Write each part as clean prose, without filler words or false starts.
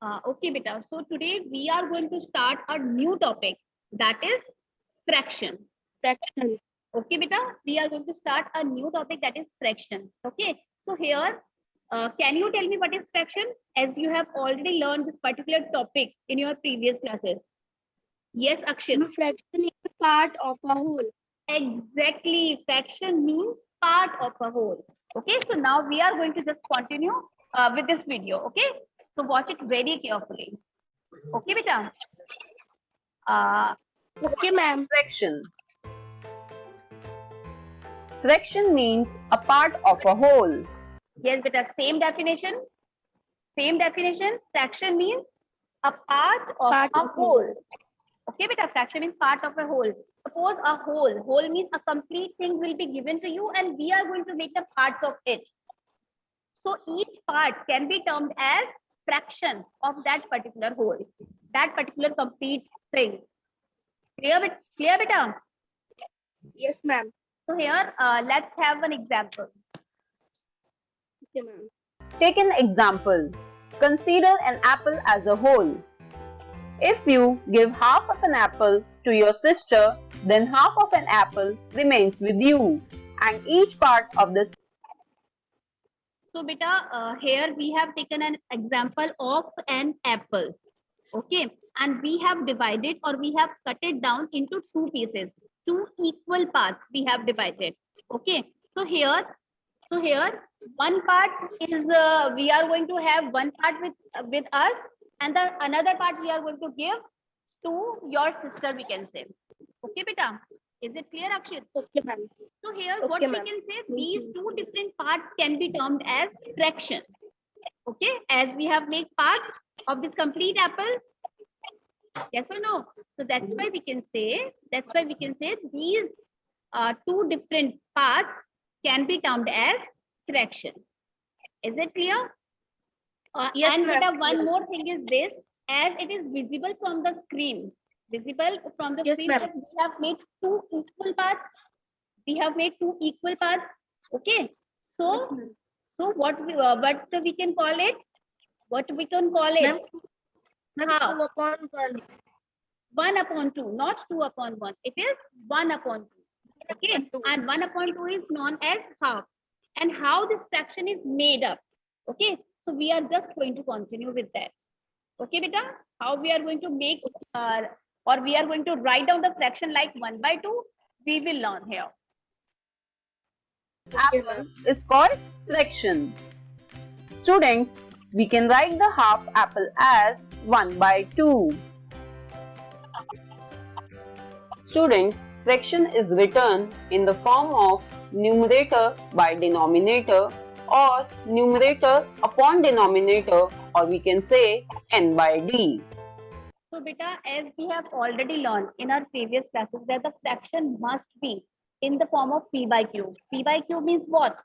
Okay, beta. So today we are going to start a new topic, that is fraction. Fraction. Okay, beta. We are going to start a new topic, that is fraction. Okay. So here, can you tell me what is fraction? As you have already learned this particular topic in your previous classes. Yes, Akshit. Fraction is a part of a whole. Exactly. Fraction means part of a whole. Okay. So now we are going to just continue with this video. Okay. So watch it very carefully. Okay, beta. Okay, ma'am. Fraction. Fraction means a part of a whole. Yes, beta. Same definition. Same definition. Fraction means a part of a whole. Okay, beta. Fraction means part of a whole. Suppose a whole. Whole means a complete thing will be given to you, and we are going to make the parts of it. So each part can be termed as fraction of that particular whole, that particular complete thing. Clear, clear, beta? Yes, ma'am. So here, let's have an example. Okay, ma'am. Take an example. Consider an apple as a whole. If you give half of an apple to your sister, then half of an apple remains with you, and each part of this. So beta, here we have taken an example of an apple. Okay, and we have divided, or we have cut it down into two pieces, two equal parts we have divided. Okay, so here one part is we are going to have one part with us, and the another part we are going to give to your sister, we can say. Okay, beta, is it clear, Akshit? Okay, ma'am. So here Okay, what we ma'am. can say, these two different parts can be termed as fraction. Okay, as we have made parts of this complete apple. Yes or no? So that's why we can say these two different parts can be termed as fraction. Is it clear? Yes, And ma'am. beta, one more thing is this, as it is visible from the screen, Yes, that ma'am. we have made two equal parts. We have made two equal parts. Okay. So, so what we can call it? What we can call it? Ma'am, How? 2/1. 1/2, not 2/1. It is 1/2. Okay, and 1/2 is known as half. And how this fraction is made up. Okay, so we are just going to continue with that. Okay, beta, how we are going to make or we are going to write down the fraction like 1/2. We will learn here. Apple is called fraction. Students, we can write the half apple as 1/2. Students, fraction is written in the form of numerator by denominator or numerator upon denominator, or we can say n/d. So beta, as we have already learned in our previous classes that the fraction must be in the form of p/q. P/q means what?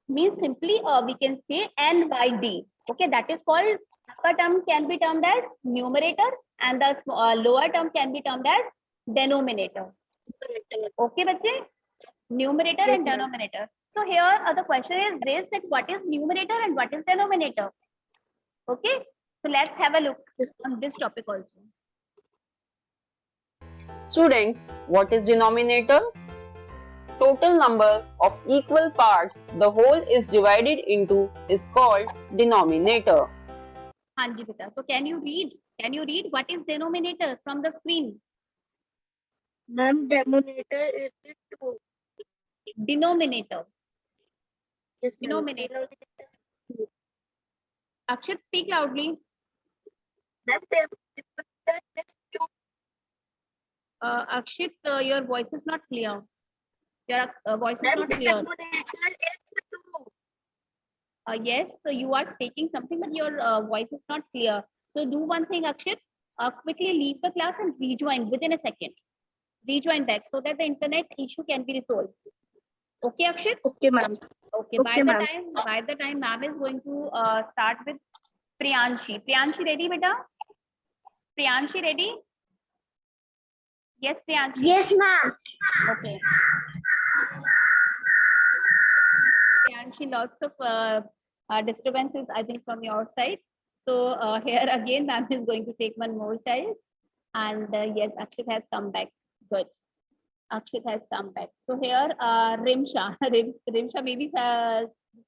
Means simply we can say n/d. Okay, that is called, upper term can be termed as numerator and the lower term can be termed as denominator. Okay, bache? Numerator Yes, and ma'am. denominator. So here the question is this, that what is numerator and what is denominator? Okay, so let's have a look on this topic also. Students, what is denominator? Total number of equal parts the whole is divided into is called denominator. Hanji beta. So can you read? Can you read what is denominator from the screen? Ma'am, denominator is 2. Denominator. Yes, Denominator. Akshit, speak loudly. Ma'am, denominator is 2. Akshit, your voice is not clear. Your voice is not clear. Denominator is 2. Yes, so you are speaking something, but your voice is not clear. So do one thing, Akshit. Quickly leave the class and rejoin within a second. Rejoin back so that the internet issue can be resolved. Okay, Akshit? Okay, ma'am. Okay, Okay, by the time ma'am is going to start with Priyanshi. Priyanshi ready, beta? Priyanshi ready? Yes, Priyanshi. Yes, ma'am. Okay. Priyanshi, lots of disturbances, I think, from your side. So here again, ma'am is going to take one more child. And yes, Akshit has come back. Good. Akshit has come back. So here, Rimsha. Rimsha, maybe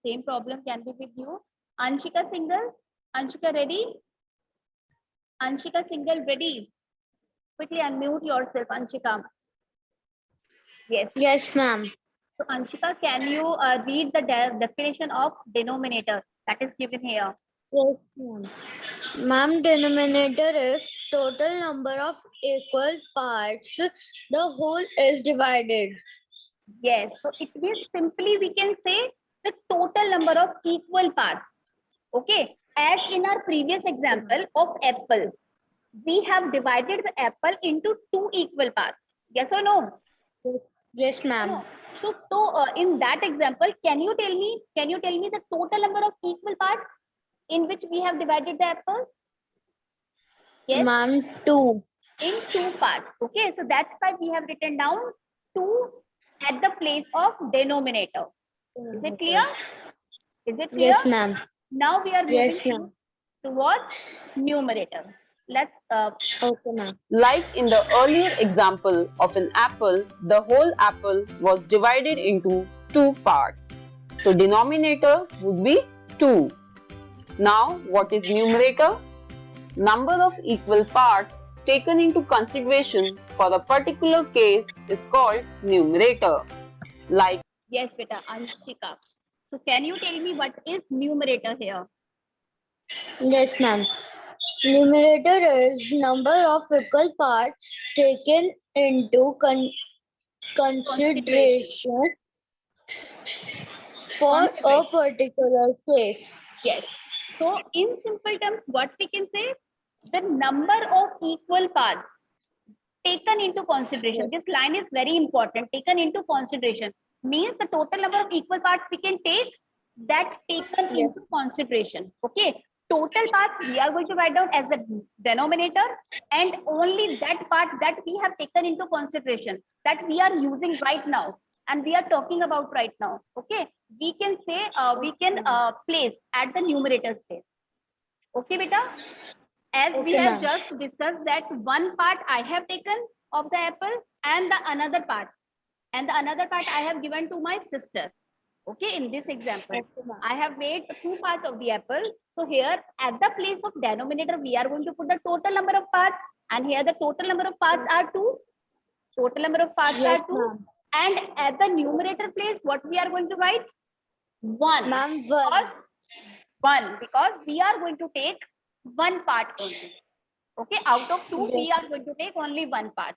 same problem can be with you. Anshika single. Anshika ready? Anshika single ready? Quickly unmute yourself, Anshika. Yes. Yes, ma'am. So Anshika, can you read the definition of denominator that is given here? Yes, ma'am. Ma'am, denominator is total number of equal parts. The whole is divided. Yes. So it means simply we can say the total number of equal parts. Okay. As in our previous example of apple, we have divided the apple into two equal parts. Yes or no? Yes, ma'am. No. So in that example, can you tell me the total number of equal parts in which we have divided the apple? Yes, Ma'am, 2. in two parts. Okay, so that's why we have written down 2 at the place of denominator. Is it clear? Is it clear? Yes, ma'am. Now we are moving Yes, ma'am. towards numerator. Let's Okay, ma'am. Like in the earlier example of an apple, the whole apple was divided into two parts. So denominator would be 2. Now what is numerator? Number of equal parts taken into consideration for a particular case is called numerator. Like yes, beta, Anshika. So can you tell me what is numerator here? Yes, ma'am. Numerator is number of equal parts taken into consideration for a particular case. Yes. So in simple terms, what we can say, the number of equal parts taken into consideration. This line is very important. Taken into consideration means the total number of equal parts we can take, that taken into consideration. Okay. Total parts we are going to write down as the denominator, and only that part that we have taken into consideration, that we are using right now and we are talking about right now. Okay. We can say, we can place at the numerator place. Okay, beta? As we Okay, have ma'am. just discussed that one part I have taken of the apple and the another part I have given to my sister. Okay, in this example, Okay, ma'am. I have made two parts of the apple. So here at the place of denominator, we are going to put the total number of parts, and here the total number of parts are 2. Total number of parts Yes, are 2. ma'am. And at the numerator place, what we are going to write? 1. Ma'am, 1. Because 1, because we are going to take one part only. Okay, out of 2, we are going to take only one part.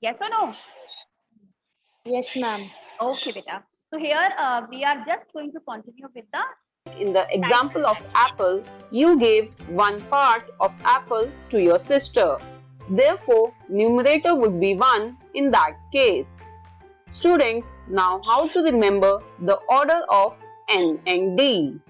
Yes or no? Yes, ma'am. Okay, beta. So here we are just going to continue with the in the example of apple, you gave one part of apple to your sister. Therefore, numerator would be 1 in that case. Students, now how to remember the order of N and D.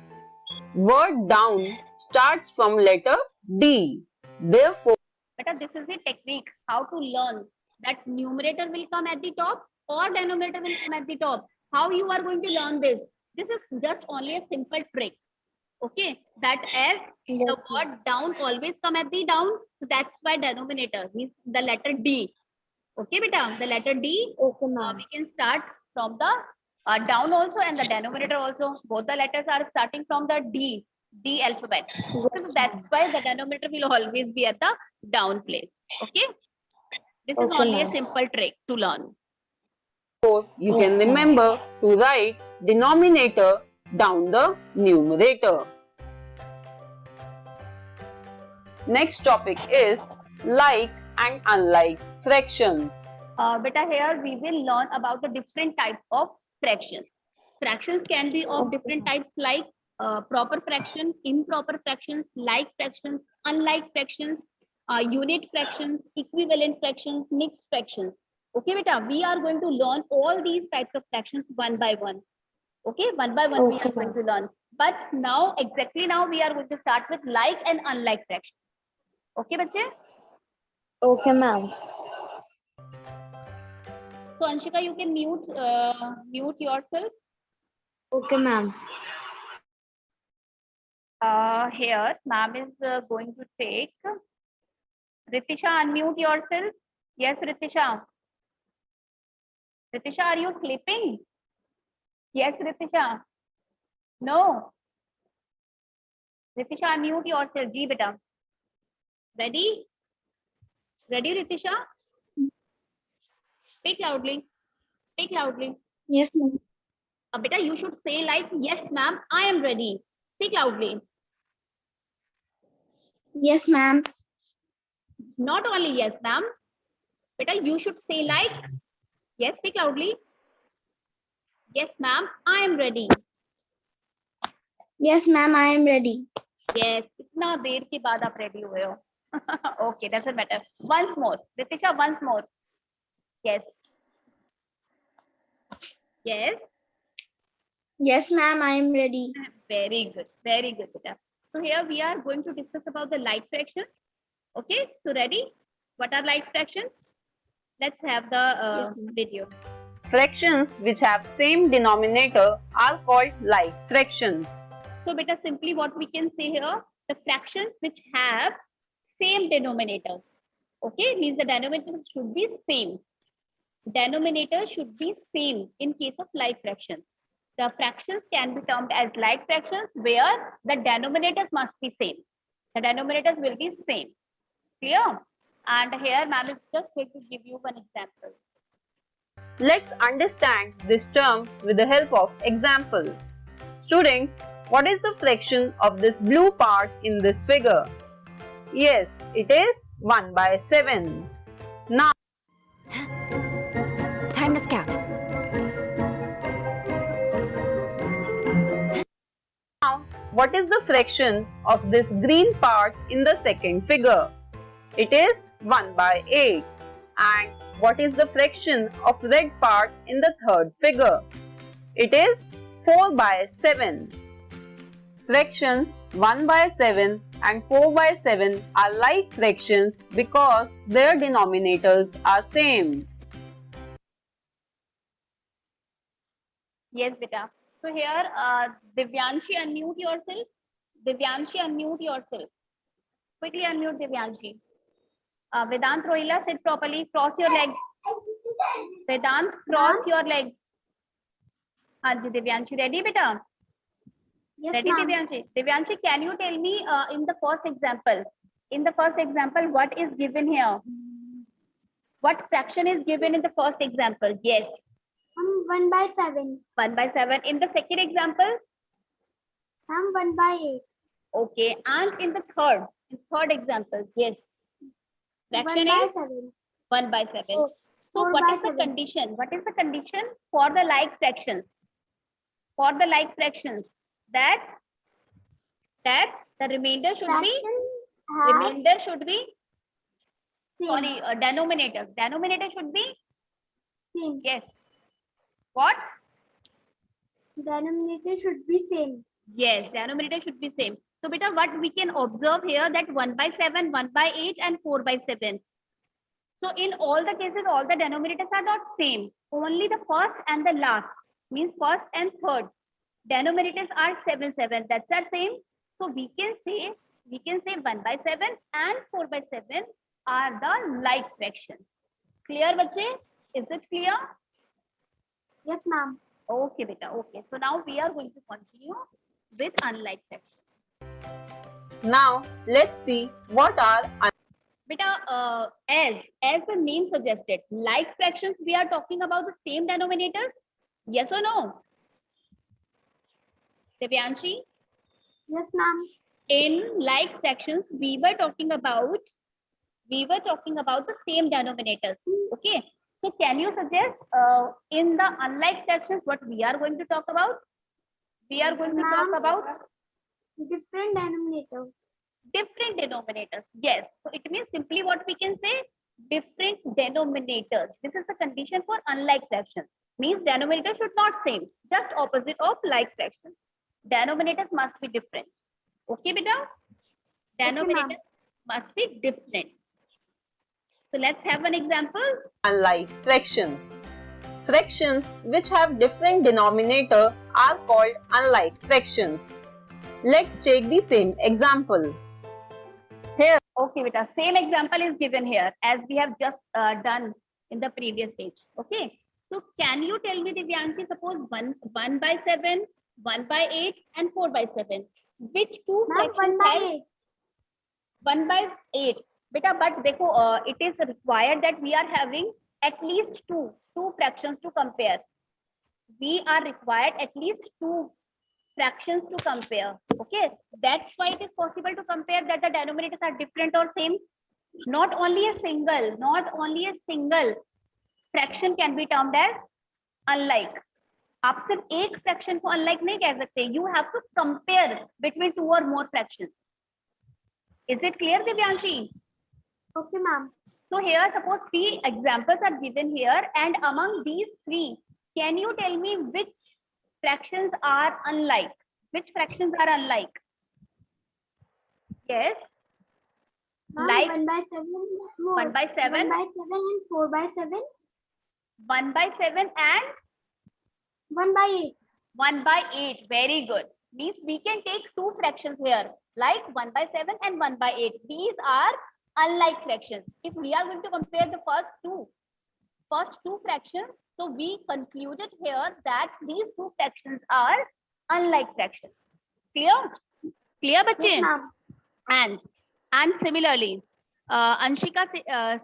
Word down starts from letter D. Therefore, beta, this is the technique how to learn that numerator will come at the top or denominator will come at the top. How you are going to learn this? This is just only a simple trick. Okay, that as the word down always come at the down, so that's why denominator means the letter D. Okay, beta, the letter D. Okay, ma'am. We can start from the down also, and the denominator also. Both the letters are starting from the D alphabet. So that's why the denominator will always be at the down place. Okay, this is Okay, only a ma'am. simple trick to learn. you can remember to write denominator down the numerator. Next topic is like and unlike fractions. Beta, here we will learn about the different types of fractions. Fractions can be of different types like proper fraction, improper fractions, like fractions, unlike fractions, unit fractions, equivalent fractions, mixed fractions. Okay, beta, we are going to learn all these types of fractions one by one. Okay, one by one we are going to learn. But now, exactly now, we are going to start with like and unlike fractions. Okay, bache? Okay, ma'am. So Anshika, you can mute yourself. Okay, ma'am. Here, ma'am is going to take. Ritisha, unmute yourself. Yes, Ritisha. Ritisha, are you sleeping? Yes, Ritisha. No. Ritisha, unmute yourself. Ji, beta. Ready? Ready, Ritisha? Speak loudly. Speak loudly. Yes, ma'am. Beta, you should say like, yes, ma'am, I am ready. Speak loudly. Yes, ma'am. Not only yes, ma'am. Beta, you should say like, yes, speak loudly. Yes, ma'am, I am ready. Yes, ma'am, I am ready. Yes, इतना देर के बाद आप ready हुए हो. Okay, doesn't matter. Once more. Ritisha, once more. Yes. Yes. Yes, ma'am, I am ready. Very good. Very good, beta. So here we are going to discuss about the like fractions. Okay, so ready? What are like fractions? Let's have the Yes, ma'am. video. Fractions which have same denominator are called like fractions. So beta, simply what we can say here, the fractions which have same denominator. Okay, means the denominator should be same. Denominator should be same in case of like fractions. The fractions can be termed as like fractions where the denominators must be same. The denominators will be same. Clear? And here ma'am is just going to give you one example. Let's understand this term with the help of example. Students, what is the fraction of this blue part in this figure? Yes, it is 1/7. Now, Time to scout. what is the fraction of this green part in the second figure? It is 1/8. And what is the fraction of red part in the third figure? It is 4/7. Fractions 1/7 and 4/7 are like fractions because their denominators are same. Yes, beta. So here, Divyanshi, unmute yourself. Divyanshi, unmute yourself. Quickly unmute Divyanshi. Vedant, Rohila, sit properly. Cross your legs. Vedant, cross your legs. Hanji, Divyanshi, ready, beta? Yes, Ready, Divyanshi? Divyanshi, can you tell me in the first example? In the first example, what is given here? What fraction is given in the first example? Yes, 1/7. 1/7. In the second example, 1/8. okay. And in the third example, yes. Fraction is 1/7. Oh, So what is the 4/7. condition? What is the condition for the like fractions? For the like fractions, that the remainder should be sorry, denominator. Denominator should be Same. yes. What? Denominator should be same. Yes, denominator should be same. So beta, what we can observe here that 1/7, 1/8 and 4/7. So in all the cases, all the denominators are not same. Only the first and the last, means first and third. Denominators are 7/7. That's our same. So we can say 1/7 and 4/7 are the like fractions. Clear, bache? Is it clear? Yes, ma'am. Okay, beta. Okay. So now we are going to continue with unlike fractions. Now, let's see what are Beta, as the name suggested, like fractions, we are talking about the same denominators. Yes or no? Divyanshi, Yes, ma'am. in like fractions, we were talking about the same denominators. Okay. So can you suggest in the unlike fractions what we are going to talk about? We are going to talk Ma'am. about Different denominator. different denominators. Yes. So it means simply what we can say, different denominators. This is the condition for unlike fractions. Means denominator should not same, just opposite of like fractions. Denominators must be different. Okay, beta? Denominators must be different. So let's have an example. unlike fractions. Fractions which have different denominator are called unlike fractions. Let's take the same example. Okay, beta. Same example is given here as we have just done in the previous page. Okay. So can you tell me, Divyanshi, suppose 1 by 7, 1 by 8, and 4 by 7. Which two Ma'am, fractions 1 by have 8. 1 by 8? Beta, but देखो, it is required that we are having at least two fractions to compare. We are required at least two fractions to compare. Okay, that's why it is possible to compare that the denominators are different or same. Not only a single fraction can be termed as unlike. आप सिर्फ एक fraction को unlike नहीं कह सकते. You have to compare between two or more fractions. Is it clear, Divyanshi? Okay, ma'am. So here, suppose 3 examples are given here, and among these 3, can you tell me which fractions are unlike? Which fractions are unlike? Yes. Ma'am, Like 1 by 7. 1 by 7, 1 by 7 and 4 by 7. 1 by 7 and 1 by 8. 1 by 8. Very good. Means we can take two fractions here, like 1 by 7 and 1 by 8. These are unlike fractions. If we are going to compare the first two fractions, so we concluded here that these two fractions are unlike fractions. Clear? Clear, Yes, bachche? ma'am. And similarly, Anshika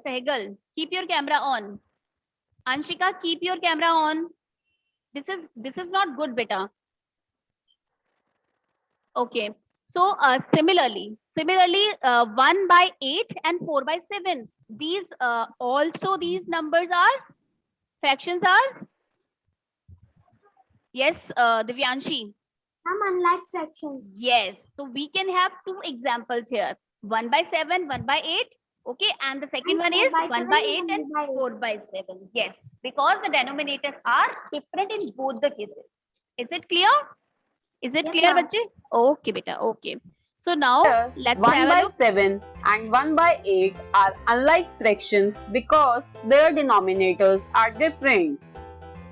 Sehgal, keep your camera on. Anshika, keep your camera on. This is not good, beta. Okay. So similarly, 1 by 8 and 4 by 7. These also these numbers are fractions are. Yes, Divyanshi. Ma'am, unlike fractions. Yes. So we can have two examples here. 1 by 7, 1 by 8. Okay. And the second one is 1 by 8 and 4 by 7. Yes. Because the denominators are different in both the cases. Is it clear? Is it Yes, clear, ma'am. bachche? Okay, beta. Okay. So now Here, let's 1 have a by look. 7 and 1 by 8 are unlike fractions because their denominators are different.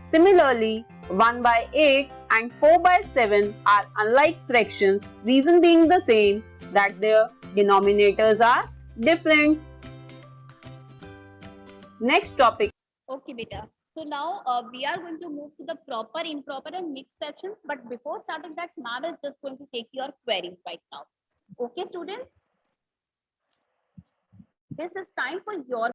Similarly, 1 by 8 and 4 by 7 are unlike fractions, reason being the same, that their denominators are different. Next topic. Okay, beta. So now we are going to move to the proper, improper, and mixed fractions. But before starting that, ma'am is just going to take your queries right now. Okay, students? This is time for your